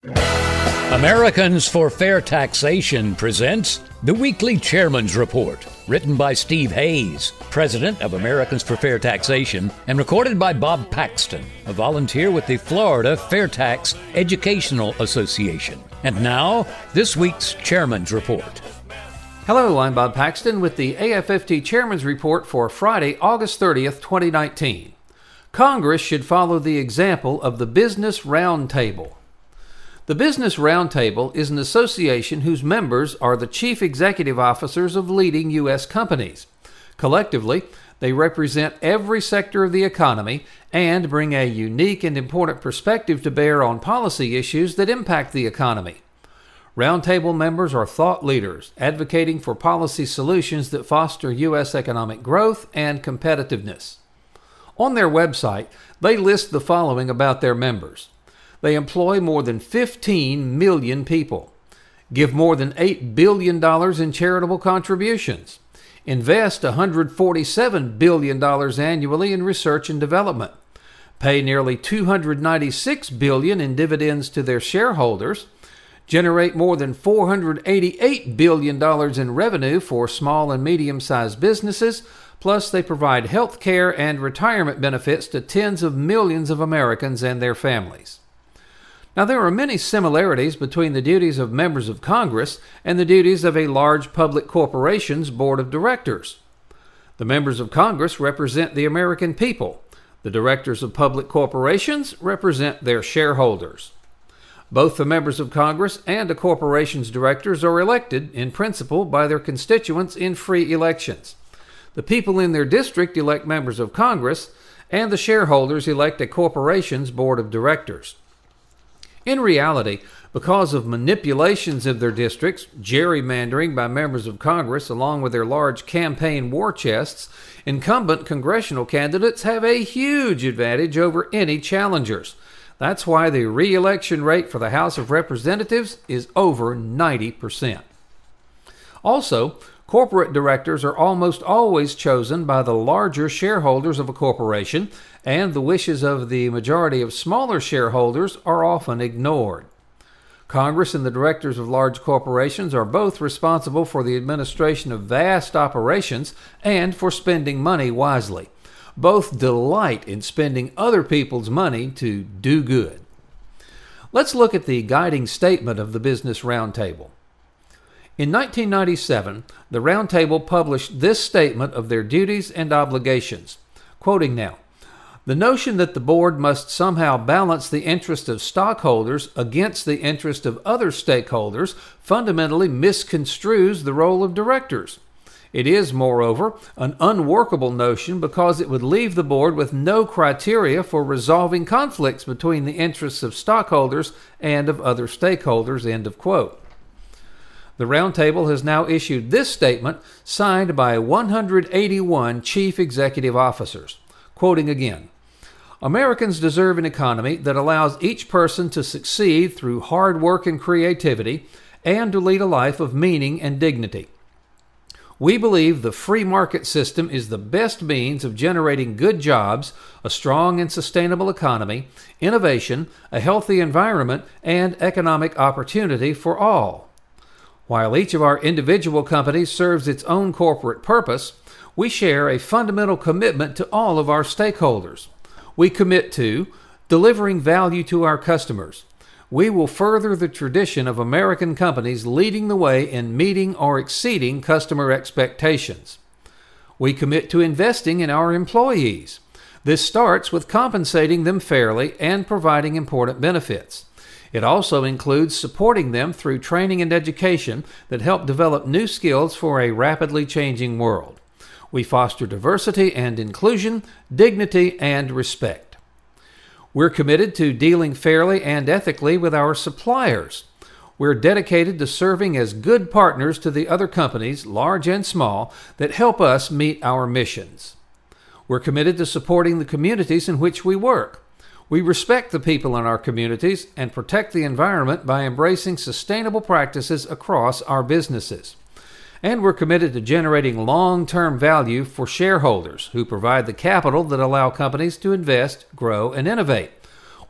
Americans for Fair Taxation presents the Weekly Chairman's Report, written by Steve Hayes, president of Americans for Fair Taxation, and recorded by Bob Paxton, a volunteer with the Florida FairTax Educational Association. And now, this week's Chairman's Report. Hello, I'm Bob Paxton with the AFFT Chairman's Report for Friday, August 30th, 2019. Congress should follow the example of the Business Roundtable. The Business Roundtable is an association whose members are the chief executive officers of leading U.S. companies. Collectively, they represent every sector of the economy and bring a unique and important perspective to bear on policy issues that impact the economy. Roundtable members are thought leaders, advocating for policy solutions that foster U.S. economic growth and competitiveness. On their website, they list the following about their members. They employ more than 15 million people, give more than $8 billion in charitable contributions, invest $147 billion annually in research and development, pay nearly $296 billion in dividends to their shareholders, generate more than $488 billion in revenue for small and medium-sized businesses, plus they provide health care and retirement benefits to tens of millions of Americans and their families. Now, there are many similarities between the duties of members of Congress and the duties of a large public corporation's board of directors. The members of Congress represent the American people. The directors of public corporations represent their shareholders. Both the members of Congress and a corporation's directors are elected, in principle, by their constituents in free elections. The people in their district elect members of Congress, and the shareholders elect a corporation's board of directors. In reality, because of manipulations of their districts, gerrymandering by members of Congress, along with their large campaign war chests, incumbent congressional candidates have a huge advantage over any challengers. That's why the re-election rate for the House of Representatives is over 90%. Also, corporate directors are almost always chosen by the larger shareholders of a corporation, and the wishes of the majority of smaller shareholders are often ignored. Congress and the directors of large corporations are both responsible for the administration of vast operations and for spending money wisely. Both delight in spending other people's money to do good. Let's look at the guiding statement of the Business Roundtable. In 1997, the Roundtable published this statement of their duties and obligations. Quoting now, "The notion that the board must somehow balance the interest of stockholders against the interest of other stakeholders fundamentally misconstrues the role of directors. It is, moreover, an unworkable notion because it would leave the board with no criteria for resolving conflicts between the interests of stockholders and of other stakeholders." End of quote. The Roundtable has now issued this statement, signed by 181 chief executive officers. Quoting again, "Americans deserve an economy that allows each person to succeed through hard work and creativity, and to lead a life of meaning and dignity. We believe the free market system is the best means of generating good jobs, a strong and sustainable economy, innovation, a healthy environment, and economic opportunity for all. While each of our individual companies serves its own corporate purpose, we share a fundamental commitment to all of our stakeholders. We commit to delivering value to our customers. We will further the tradition of American companies leading the way in meeting or exceeding customer expectations. We commit to investing in our employees. This starts with compensating them fairly and providing important benefits. It also includes supporting them through training and education that help develop new skills for a rapidly changing world. We foster diversity and inclusion, dignity, and respect. We're committed to dealing fairly and ethically with our suppliers. We're dedicated to serving as good partners to the other companies, large and small, that help us meet our missions. We're committed to supporting the communities in which we work. We respect the people in our communities and protect the environment by embracing sustainable practices across our businesses. And we're committed to generating long-term value for shareholders who provide the capital that allow companies to invest, grow, and innovate.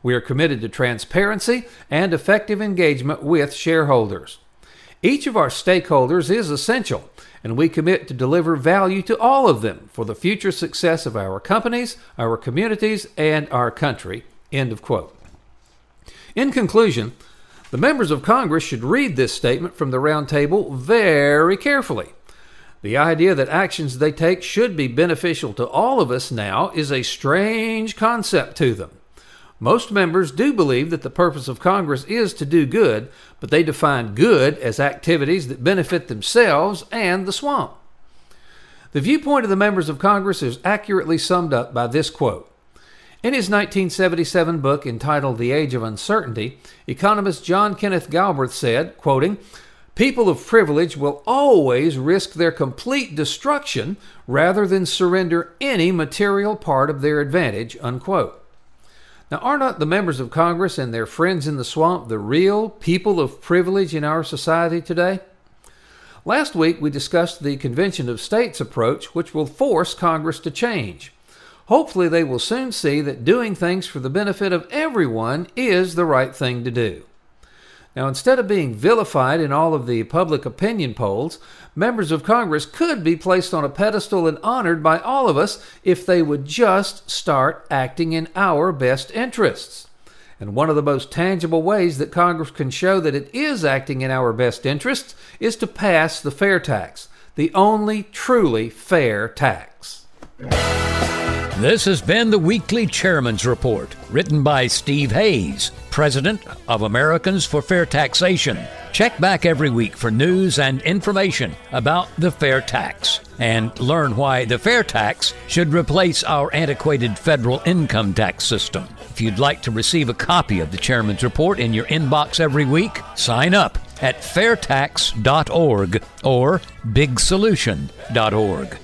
We are committed to transparency and effective engagement with shareholders. Each of our stakeholders is essential, and we commit to deliver value to all of them for the future success of our companies, our communities, and our country." End of quote. In conclusion, the members of Congress should read this statement from the Roundtable very carefully. The idea that actions they take should be beneficial to all of us now is a strange concept to them. Most members do believe that the purpose of Congress is to do good, but they define good as activities that benefit themselves and the swamp. The viewpoint of the members of Congress is accurately summed up by this quote. In his 1977 book entitled The Age of Uncertainty, economist John Kenneth Galbraith said, quoting, "People of privilege will always risk their complete destruction rather than surrender any material part of their advantage," unquote. Now, are not the members of Congress and their friends in the swamp the real people of privilege in our society today? Last week, we discussed the Convention of States approach, which will force Congress to change. Hopefully, they will soon see that doing things for the benefit of everyone is the right thing to do. Now, instead of being vilified in all of the public opinion polls, members of Congress could be placed on a pedestal and honored by all of us if they would just start acting in our best interests. And one of the most tangible ways that Congress can show that it is acting in our best interests is to pass the FairTax, the only truly fair tax. This has been the Weekly Chairman's Report, written by Steve Hayes, President of Americans for Fair Taxation. Check back every week for news and information about the fair tax, and learn why the fair tax should replace our antiquated federal income tax system. If you'd like to receive a copy of the Chairman's Report in your inbox every week, sign up at fairtax.org or bigsolution.org.